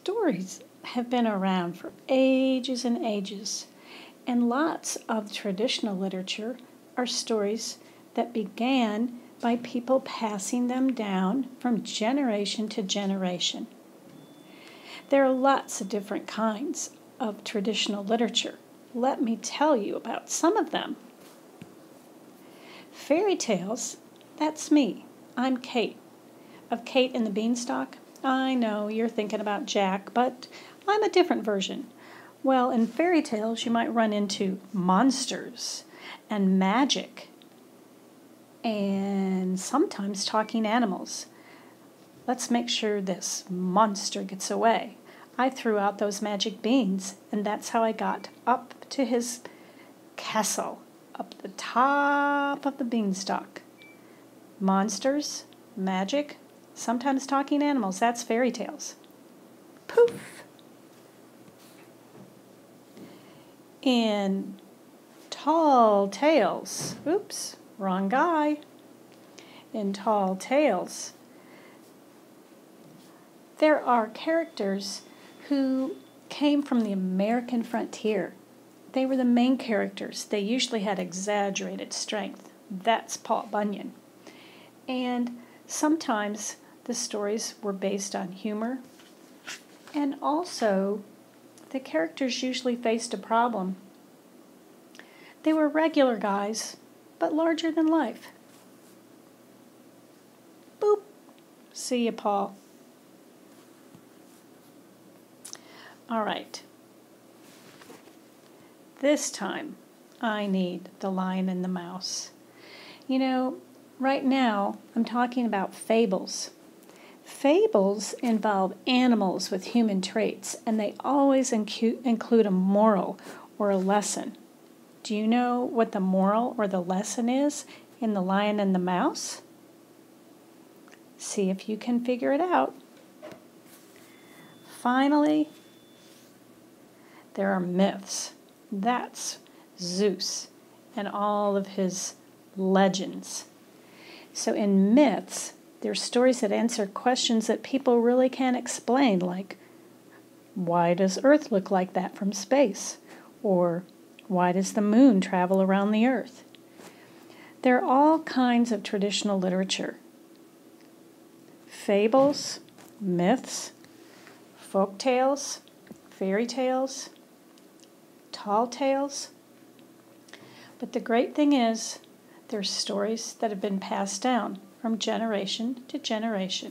Stories have been around for ages and ages, and lots of traditional literature are stories that began by people passing them down from generation to generation. There are lots of different kinds of traditional literature. Let me tell you about some of them. Fairy tales, that's me. I'm Kate. Of Kate and the Beanstalk? I know you're thinking about Jack, but I'm a different version. Well, in fairy tales, you might run into monsters and magic and sometimes talking animals. Let's make sure this monster gets away. I threw out those magic beans, and that's how I got up to his castle, up the top of the beanstalk. Monsters, magic, sometimes talking animals, that's fairy tales. Poof! In tall tales, oops, wrong guy. In tall tales, there are characters who came from the American frontier. They were the main characters. They usually had exaggerated strength. That's Paul Bunyan. And sometimes the stories were based on humor, and also the characters usually faced a problem. They were regular guys, but larger than life. Boop. See ya, Paul. All right. This time, I need The Lion and the Mouse. You know, right now, I'm talking about fables. Fables involve animals with human traits, and they always include a moral or a lesson. Do you know what the moral or the lesson is in The Lion and the Mouse? See if you can figure it out. Finally, there are myths. That's Zeus and all of his legends. So in myths, there's stories that answer questions that people really can't explain, like, why does Earth look like that from space? Or, why does the moon travel around the Earth? There are all kinds of traditional literature. Fables, myths, folk tales, fairy tales, tall tales. But the great thing is, there's stories that have been passed down from generation to generation.